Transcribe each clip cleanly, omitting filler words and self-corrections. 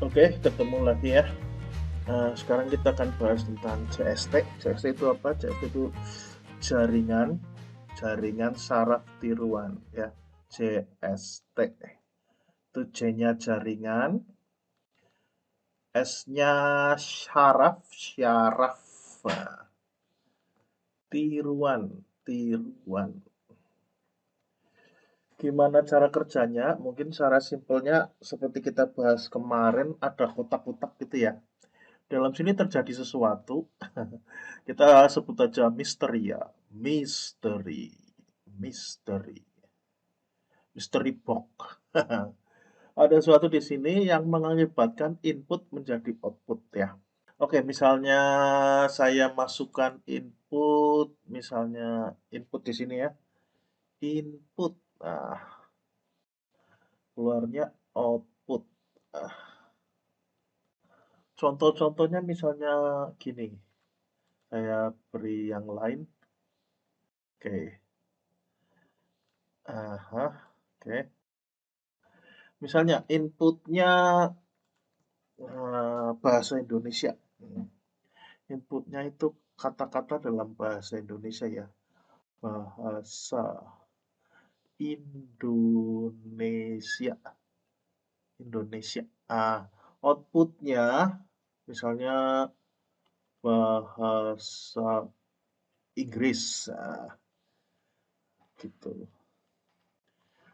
Oke, ketemu lagi ya. Sekarang kita akan bahas tentang CST. CST itu apa? CST itu jaringan saraf tiruan ya. CST itu J-nya jaringan, S-nya syaraf, Nah, tiruan. Gimana cara kerjanya? Mungkin cara simpelnya seperti kita bahas kemarin, ada kotak-kotak gitu ya. Dalam sini terjadi sesuatu, kita sebut aja misteri ya. Misteri. Misteri. Misteri box. Ada sesuatu di sini yang mengakibatkan input menjadi output ya. Oke, misalnya saya masukkan input, misalnya input di sini ya. Input. Nah, keluarnya output. Ah, contoh-contohnya misalnya gini. Saya beri yang lain. Oke. Aha, oke. Misalnya inputnya bahasa Indonesia. Inputnya itu kata-kata dalam bahasa Indonesia ya. Bahasa Indonesia. Indonesia. Outputnya misalnya bahasa Inggris. Gitu.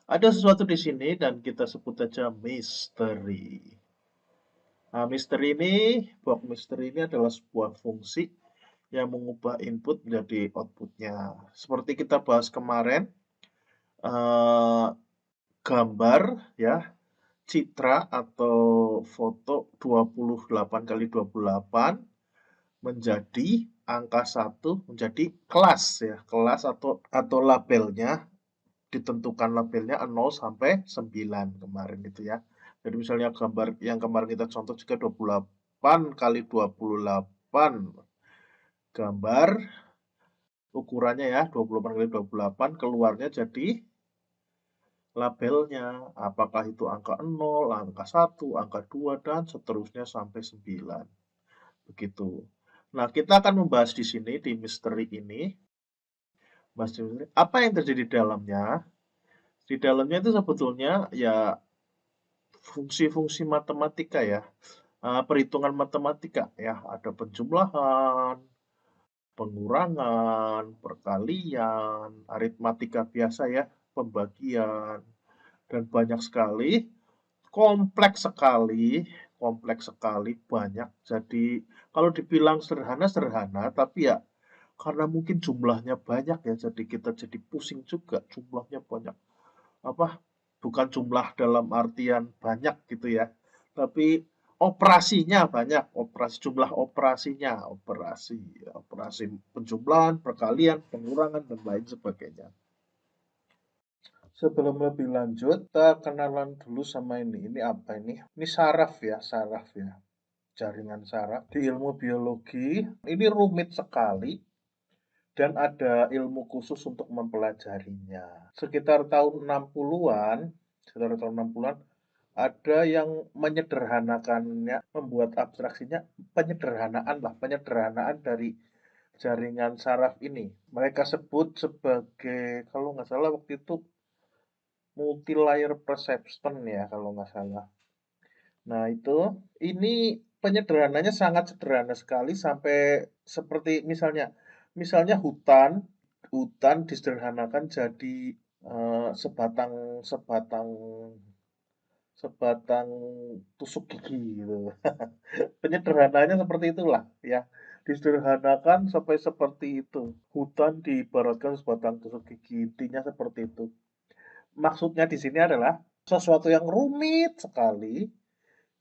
Ada sesuatu di sini dan kita sebut aja misteri. Nah, box misteri ini adalah sebuah fungsi yang mengubah input menjadi outputnya. Seperti kita bahas kemarin, eh, gambar ya, citra atau foto 28 kali 28 menjadi angka 1 menjadi kelas ya, kelas atau labelnya ditentukan labelnya 0 sampai 9 kemarin itu ya. Jadi misalnya gambar yang kemarin kita contoh juga 28 kali 28 gambar ukurannya ya 28 kali 28 keluarnya jadi labelnya apakah itu angka 0, angka 1, angka 2 dan seterusnya sampai 9. Begitu. Nah, kita akan membahas di sini di misteri ini apa yang terjadi di dalamnya. Di dalamnya itu sebetulnya ya fungsi-fungsi matematika ya. Perhitungan matematika ya, ada penjumlahan, pengurangan, perkalian, aritmatika biasa ya, pembagian, dan banyak sekali, kompleks sekali, banyak. Jadi kalau dibilang sederhana sederhana, tapi ya karena mungkin jumlahnya banyak ya, jadi kita jadi pusing juga jumlahnya banyak. Apa? Bukan jumlah dalam artian banyak gitu ya, tapi operasinya banyak, jumlah operasinya, operasi penjumlahan, perkalian, pengurangan dan lain sebagainya. Sebelum lebih lanjut, kita kenalan dulu sama ini. Ini apa ini? Ini saraf ya, jaringan saraf. Di ilmu biologi, ini rumit sekali dan ada ilmu khusus untuk mempelajarinya. Sekitar tahun 60-an, ada yang menyederhanakannya, membuat abstraksinya penyederhanaan dari jaringan saraf ini. Mereka sebut sebagai, kalau nggak salah waktu itu multi-layer perception ya, kalau nggak salah. Nah itu, ini penyederhananya sangat sederhana sekali sampai seperti misalnya hutan disederhanakan jadi sebatang sebatang sebatang tusuk gigi gitu. Penyederhanaannya seperti itulah ya. Disederhanakan sampai seperti itu. Hutan diibaratkan sebatang tusuk gigi, intinya seperti itu. Maksudnya di sini adalah sesuatu yang rumit sekali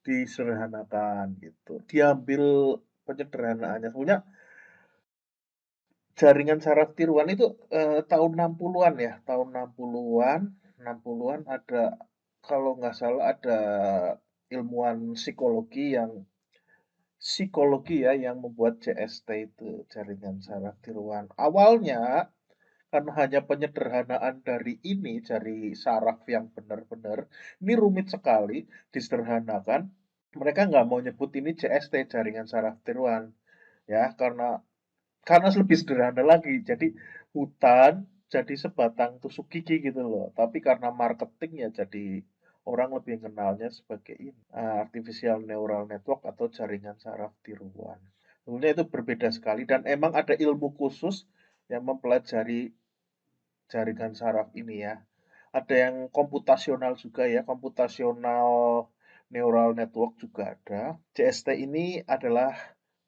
disederhanakan gitu. Diambil penyederhanaannya. Sebenarnya jaringan saraf tiruan itu tahun 60-an ya, tahun 60-an, 60-an ada kalau nggak salah ada ilmuwan psikologi ya yang membuat CST itu jaringan saraf tiruan. Awalnya karena hanya penyederhanaan dari saraf yang benar-benar ini rumit sekali disederhanakan mereka nggak mau nyebut ini JST, jaringan saraf tiruan, ya, karena lebih sederhana lagi. Jadi hutan jadi sebatang tusuk gigi gitu loh. Tapi karena marketing ya jadi orang lebih kenalnya sebagai ini, artificial neural network atau jaringan saraf tiruan. Sebenarnya itu berbeda sekali dan emang ada ilmu khusus yang mempelajari jaringan saraf ini ya. Ada yang komputasional juga ya, komputasional neural network juga ada. CST ini adalah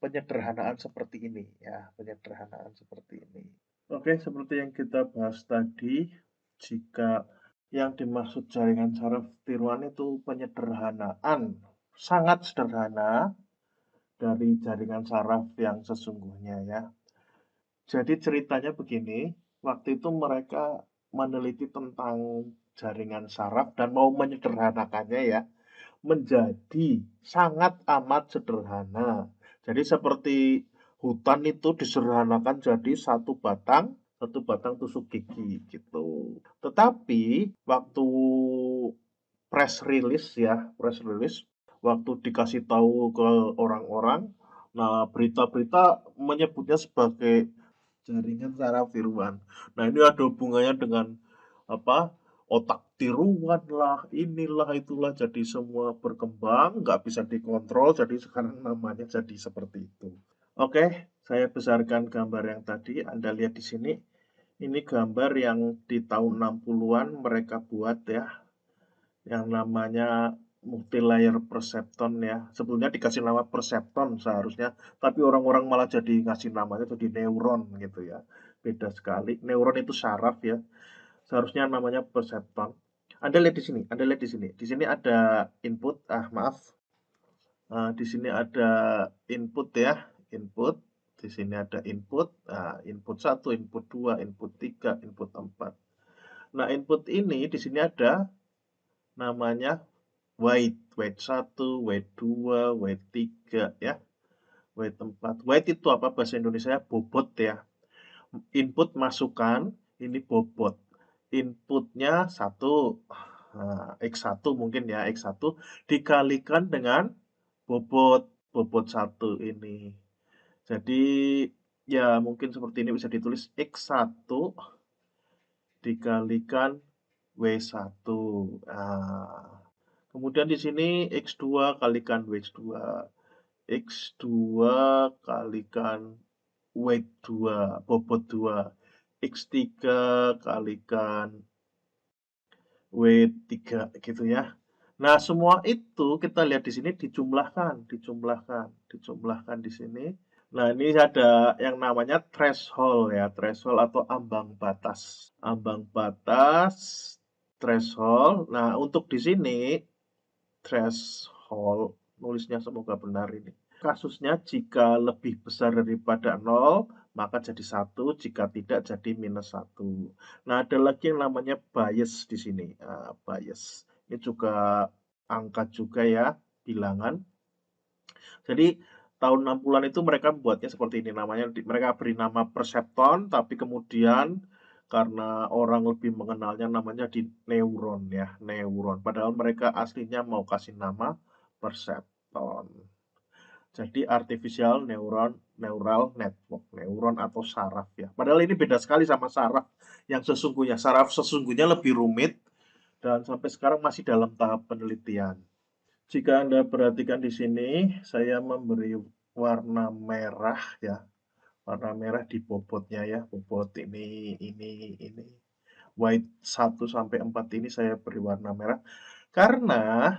penyederhanaan seperti ini ya, penyederhanaan seperti ini. Oke, seperti yang kita bahas tadi, jika yang dimaksud jaringan saraf tiruan itu penyederhanaan, sangat sederhana dari jaringan saraf yang sesungguhnya ya. Jadi ceritanya begini, waktu itu mereka meneliti tentang jaringan saraf dan mau menyederhanakannya ya, menjadi sangat amat sederhana. Jadi seperti hutan itu disederhanakan jadi satu batang tusuk gigi gitu. Tetapi waktu press release, waktu dikasih tahu ke orang-orang, nah berita-berita menyebutnya sebagai jaringan saraf tiruan. Nah, ini ada hubungannya dengan apa? Otak tiruan lah, inilah itulah jadi semua berkembang, nggak bisa dikontrol, jadi sekarang namanya jadi seperti itu. Oke, saya besarkan gambar yang tadi Anda lihat di sini. Ini gambar yang di tahun 60-an mereka buat ya, yang namanya multilayer perceptron ya. Sebelumnya dikasih nama perceptron seharusnya, tapi orang-orang malah jadi ngasih namanya jadi neuron gitu ya. Beda sekali. Neuron itu saraf ya. Seharusnya namanya perceptron. Anda lihat di sini, Anda lihat di sini. Di sini ada input, maaf. Di sini ada input ya, input. Di sini ada input, input 1, input 2, input 3, input 4. Nah, input ini di sini ada namanya weight, weight 1, weight 2, weight 3 ya, weight 4. Weight itu apa bahasa Indonesia? Bobot ya. Input masukan, ini bobot. Inputnya 1, X1 mungkin ya, X1 dikalikan dengan bobot 1 ini. Jadi ya mungkin seperti ini bisa ditulis X1 dikalikan W1. Kemudian di sini X2 kalikan W2. X2 kalikan weight 2, bobot 2. X3 kalikan weight 3 gitu ya. Nah, semua itu kita lihat di sini dijumlahkan di sini. Nah, ini ada yang namanya threshold ya, threshold atau ambang batas. Ambang batas, threshold. Nah, untuk di sini threshold, nulisnya semoga benar ini. Kasusnya jika lebih besar daripada 0, maka jadi 1, jika tidak jadi minus 1. Nah, ada lagi yang namanya bias di sini. Bias. Ini juga angka juga ya, bilangan. Jadi tahun 60-an itu mereka buatnya seperti ini namanya, mereka beri nama perseptron, tapi kemudian karena orang lebih mengenalnya namanya di neuron ya, neuron. Padahal mereka aslinya mau kasih nama perseptron. Jadi artificial neural network, neuron atau saraf ya. Padahal ini beda sekali sama saraf yang sesungguhnya. Saraf sesungguhnya lebih rumit dan sampai sekarang masih dalam tahap penelitian. Jika Anda perhatikan di sini, saya memberi warna merah ya. Warna merah di bobotnya ya. Bobot ini. White 1 sampai 4 ini saya beri warna merah. Karena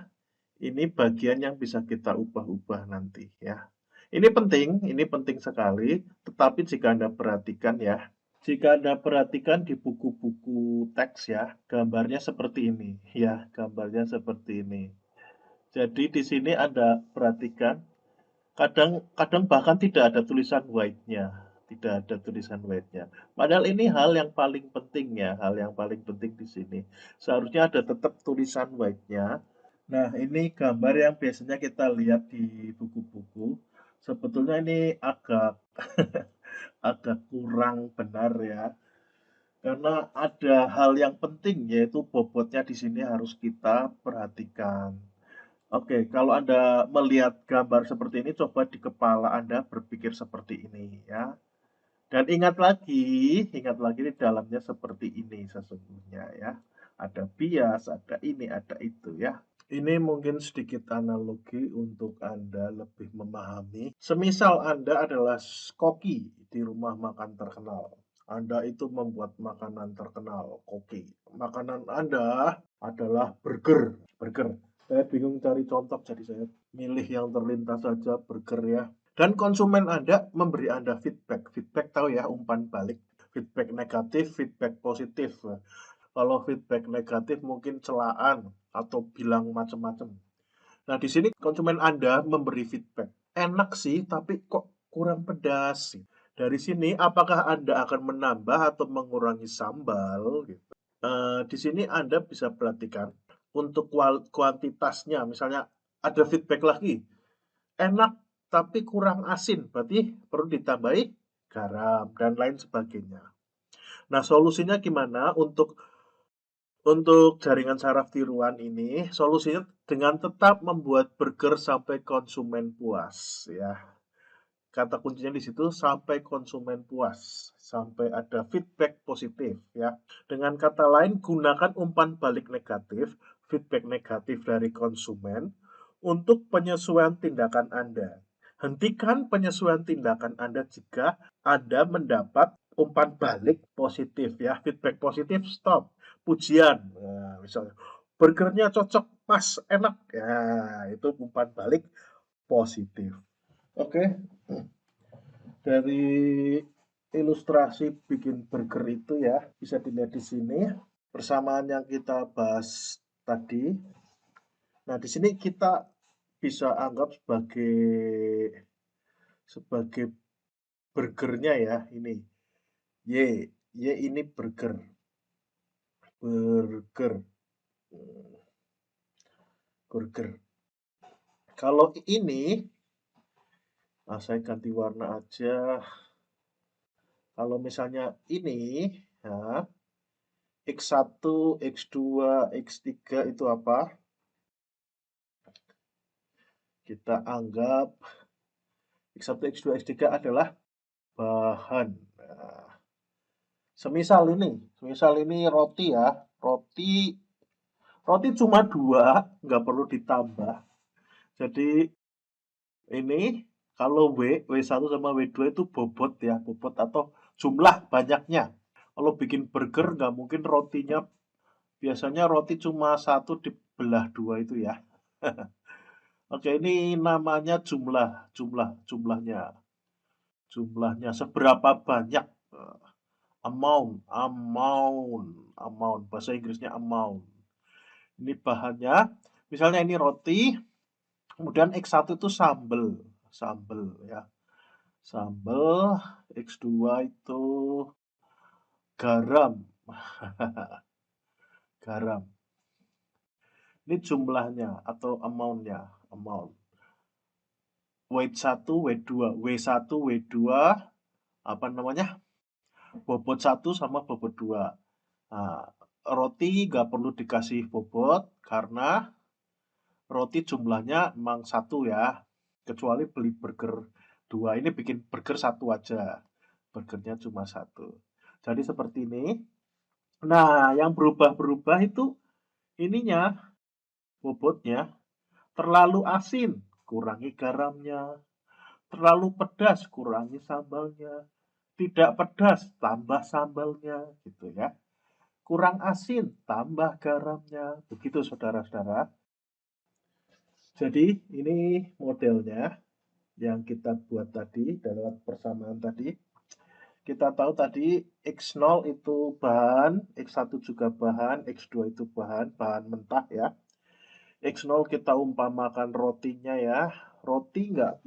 ini bagian yang bisa kita ubah-ubah nanti ya. Ini penting sekali. Tetapi jika Anda perhatikan ya, jika Anda perhatikan di buku-buku teks ya, gambarnya seperti ini ya, gambarnya seperti ini. Jadi di sini Anda perhatikan, kadang bahkan tidak ada tulisan white-nya, tidak ada tulisan white-nya. Padahal ini hal yang paling penting ya, hal yang paling penting di sini. Seharusnya ada tetap tulisan white-nya. Nah, ini gambar yang biasanya kita lihat di buku-buku. Sebetulnya ini agak agak kurang benar ya. Karena ada hal yang penting yaitu bobotnya di sini harus kita perhatikan. Oke, kalau Anda melihat gambar seperti ini, coba di kepala Anda berpikir seperti ini ya. Dan ingat lagi di dalamnya seperti ini sesungguhnya ya. Ada bias, ada ini, ada itu ya. Ini mungkin sedikit analogi untuk Anda lebih memahami. Semisal Anda adalah koki di rumah makan terkenal. Anda itu membuat makanan terkenal, koki. Makanan Anda adalah burger. Burger. Saya bingung cari contoh, jadi saya milih yang terlintas saja, burger ya. Dan konsumen Anda memberi Anda feedback. Feedback tahu ya, umpan balik. Feedback negatif, feedback positif. Kalau feedback negatif mungkin celaan atau bilang macam-macam. Nah, di sini konsumen Anda memberi feedback. Enak sih, tapi kok kurang pedas. Dari sini, apakah Anda akan menambah atau mengurangi sambal? Gitu. Di sini Anda bisa perhatikan untuk kuantitasnya. Misalnya ada feedback lagi, enak tapi kurang asin, berarti perlu ditambahi garam dan lain sebagainya. Nah, solusinya gimana untuk jaringan saraf tiruan ini? Solusinya dengan tetap membuat burger sampai konsumen puas, ya. Kata kuncinya di situ sampai konsumen puas, sampai ada feedback positif, ya. Dengan kata lain, gunakan umpan balik negatif, feedback negatif dari konsumen untuk penyesuaian tindakan Anda. Hentikan penyesuaian tindakan Anda jika Anda mendapat umpan balik positif ya, feedback positif stop. Pujian, nah, misalnya burgernya cocok, pas, enak, ya itu umpan balik positif. Oke, dari ilustrasi bikin burger itu ya bisa dilihat di sini persamaan yang kita bahas tadi. Nah, di sini kita bisa anggap sebagai burgernya ya ini. Y, Y ini burger. Burger. Burger. Kalau ini, nah saya ganti warna aja. Kalau misalnya ini, ya, X1, X2, X3 itu apa? Kita anggap X1, X2, X3 adalah bahan. Nah, semisal ini roti ya. Roti cuma dua, nggak perlu ditambah. Jadi ini kalau W1 sama W2 itu bobot ya, bobot atau jumlah banyaknya. Kalau bikin burger nggak mungkin rotinya, biasanya roti cuma satu dibelah dua itu ya. Oke, ini namanya jumlahnya. Jumlahnya seberapa banyak. Amount. Bahasa Inggrisnya amount. Ini bahannya, misalnya ini roti, kemudian X1 itu sambel ya. Sambel, X2 itu garam. Garam. Ini jumlahnya atau amount. Weight 1, weight 2. W1, W2, apa namanya? Bobot 1 sama bobot 2. Nah, roti nggak perlu dikasih bobot karena roti jumlahnya emang 1 ya. Kecuali beli burger 2. Ini bikin burger 1 aja. Burgernya cuma 1. Jadi seperti ini. Nah, yang berubah-berubah itu ininya, bobotnya. Terlalu asin, kurangi garamnya. Terlalu pedas, kurangi sambalnya. Tidak pedas, tambah sambalnya, gitu ya. Kurang asin, tambah garamnya. Begitu saudara-saudara. Jadi ini modelnya yang kita buat tadi dalam persamaan tadi. Kita tahu tadi X0 itu bahan, X1 juga bahan, X2 itu bahan mentah ya. X0 kita umpamakan rotinya ya. Roti nggak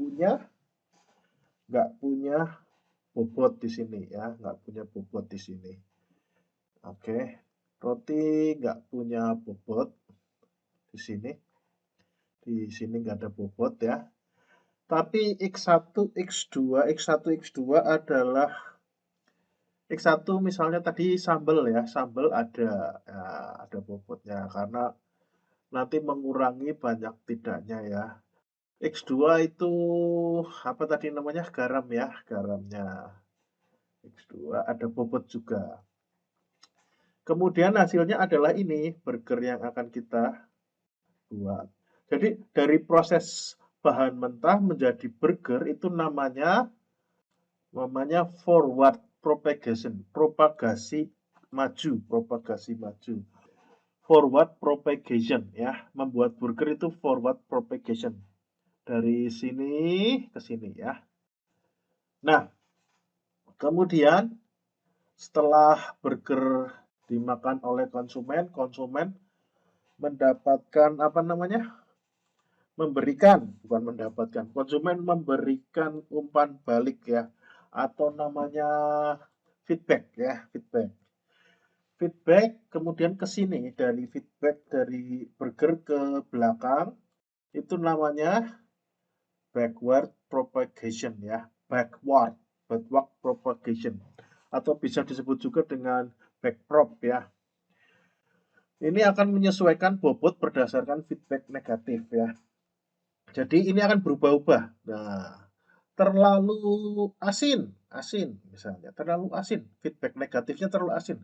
punya bobot di sini ya, nggak punya bobot di sini. Oke, roti nggak punya bobot di sini. Di sini nggak ada bobot ya. Tapi X1, X2 adalah X1 misalnya tadi sambal ya, sambal ada bobotnya karena nanti mengurangi banyak tidaknya ya. X2 itu apa tadi namanya? Garam ya, garamnya. X2 ada bobot juga. Kemudian hasilnya adalah ini, burger yang akan kita buat. Jadi dari proses bahan mentah menjadi burger itu namanya forward propagation, propagasi maju. Forward propagation ya, membuat burger itu forward propagation. Dari sini ke sini ya. Nah, kemudian setelah burger dimakan oleh konsumen, konsumen mendapatkan apa namanya? Bukan mendapatkan. Konsumen memberikan umpan balik ya, atau namanya feedback ya, feedback. Feedback kemudian ke sini, dari feedback dari burger ke belakang itu namanya backward propagation ya, backward propagation, atau bisa disebut juga dengan backprop ya. Ini akan menyesuaikan bobot berdasarkan feedback negatif ya. Jadi ini akan berubah-ubah. Nah, terlalu asin misalnya, terlalu asin, feedback negatifnya terlalu asin.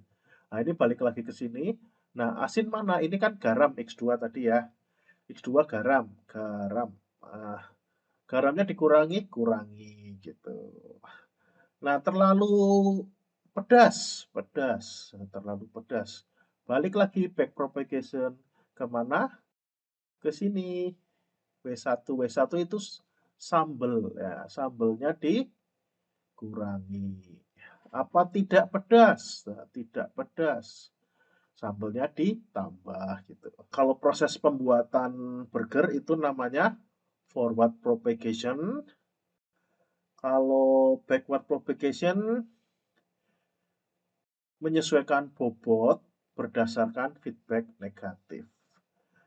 Nah, ini balik lagi ke sini. Nah, asin mana? Ini kan garam X2 tadi ya. X2 garam, garam. Ah, garamnya dikurangi, kurangi gitu. Nah, terlalu pedas, terlalu pedas. Balik lagi back propagation kemana? Ke sini. W1 itu sambel ya, sambelnya dikurangi. Apa tidak pedas? Nah, tidak pedas. Sambelnya ditambah gitu. Kalau proses pembuatan burger itu namanya forward propagation. Kalau backward propagation menyesuaikan bobot berdasarkan feedback negatif.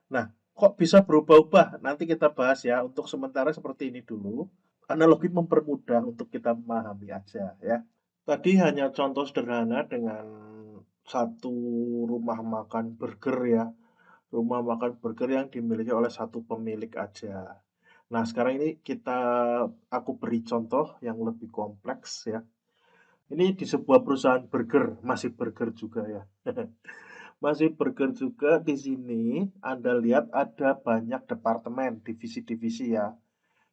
Nah, kok bisa berubah-ubah? Nanti kita bahas ya. Untuk sementara seperti ini dulu. Analogi mempermudah untuk kita memahami aja ya. Tadi hanya contoh sederhana dengan satu rumah makan burger ya. Rumah makan burger yang dimiliki oleh satu pemilik aja. Nah, sekarang ini aku beri contoh yang lebih kompleks ya. Ini di sebuah perusahaan burger, masih burger juga ya. Masih burger juga di sini. Anda lihat ada banyak departemen, divisi-divisi ya.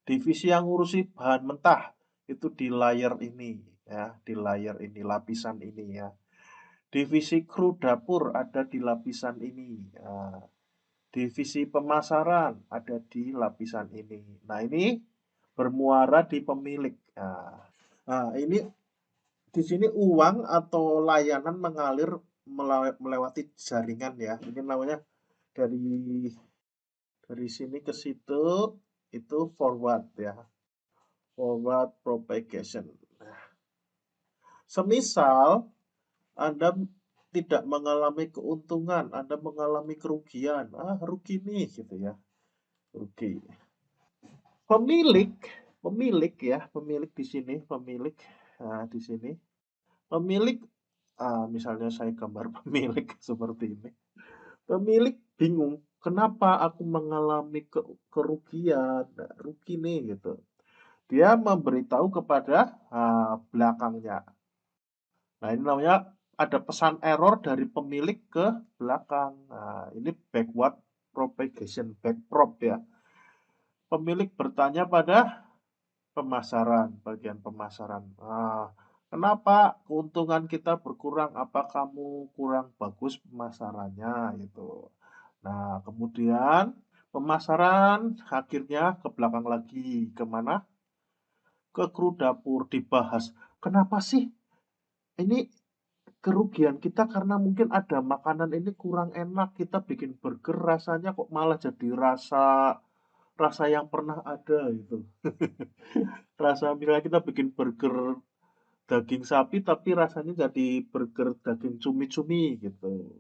Divisi yang ngurusi bahan mentah itu di layar ini ya, di layar ini, lapisan ini ya. Divisi kru dapur ada di lapisan ini. Nah, divisi pemasaran ada di lapisan ini. Nah, ini bermuara di pemilik. Nah, ini di sini uang atau layanan mengalir melewati jaringan ya. Ini namanya dari sini ke situ itu forward ya. Forward propagation. Nah, semisal Anda tidak mengalami keuntungan, Anda mengalami kerugian. Rugi nih gitu ya. Rugi. Pemilik, pemilik di sini, pemilik. Nah, di sini. Pemilik, misalnya saya gambar pemilik seperti ini. Pemilik bingung, kenapa aku mengalami kerugian, rugi nih gitu. Dia memberitahu kepada belakangnya. Nah, ini namanya ada pesan error dari pemilik ke belakang. Nah, ini backward propagation, backprop ya. Pemilik bertanya pada bagian pemasaran. Kenapa keuntungan kita berkurang? Apa kamu kurang bagus pemasarannya gitu. Nah, kemudian pemasaran akhirnya ke belakang lagi. Kemana? Ke kru dapur dibahas. Kenapa sih ini kerugian kita karena mungkin ada makanan ini kurang enak, kita bikin burger rasanya kok malah jadi rasa rasa yang pernah ada gitu. Rasa misalnya kita bikin burger daging sapi tapi rasanya jadi burger daging cumi-cumi gitu.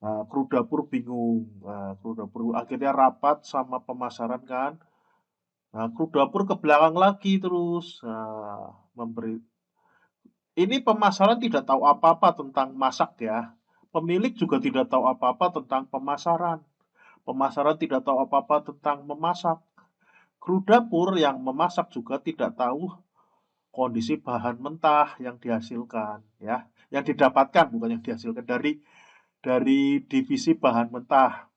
Nah, kru dapur bingung. Nah, kru dapur akhirnya rapat sama pemasaran kan. Nah, kru dapur ke belakang lagi terus. Memberi. Ini pemasaran tidak tahu apa-apa tentang masak ya. Pemilik juga tidak tahu apa-apa tentang pemasaran. Pemasaran tidak tahu apa-apa tentang memasak. Kru dapur yang memasak juga tidak tahu kondisi bahan mentah yang dihasilkan, ya, yang didapatkan bukan yang dihasilkan dari divisi bahan mentah.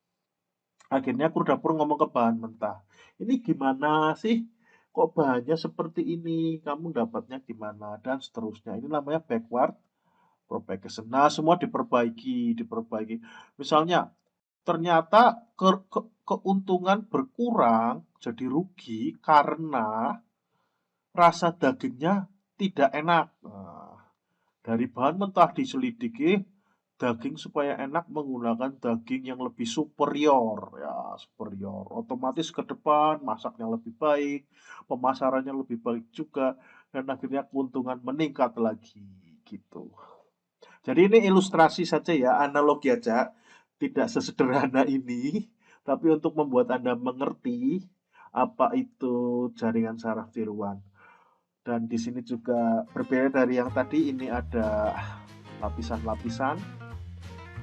Akhirnya kru dapur ngomong ke bahan mentah, ini gimana sih? Kok bahannya seperti ini? Kamu dapatnya gimana? Dan seterusnya. Ini namanya backward propagation. Nah, semua diperbaiki. Misalnya, ternyata keuntungan berkurang jadi rugi karena rasa dagingnya tidak enak. Nah, dari bahan mentah diselidiki daging supaya enak menggunakan daging yang lebih superior, ya superior. Otomatis ke depan masaknya lebih baik, pemasarannya lebih baik juga, dan akhirnya keuntungan meningkat lagi gitu. Jadi ini ilustrasi saja ya, analogi aja, tidak sesederhana ini, tapi untuk membuat Anda mengerti apa itu jaringan saraf tiruan. Dan di sini juga berbeda dari yang tadi, ini ada lapisan-lapisan.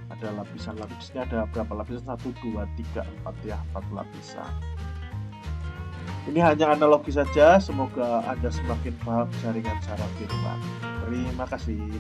Ada lapisan-lapisnya, ada berapa lapisan? 1, 2, 3, 4 ya, 4 lapisan. Ini hanya analogi saja, semoga Anda semakin paham jaringan saraf tiruan. Terima kasih.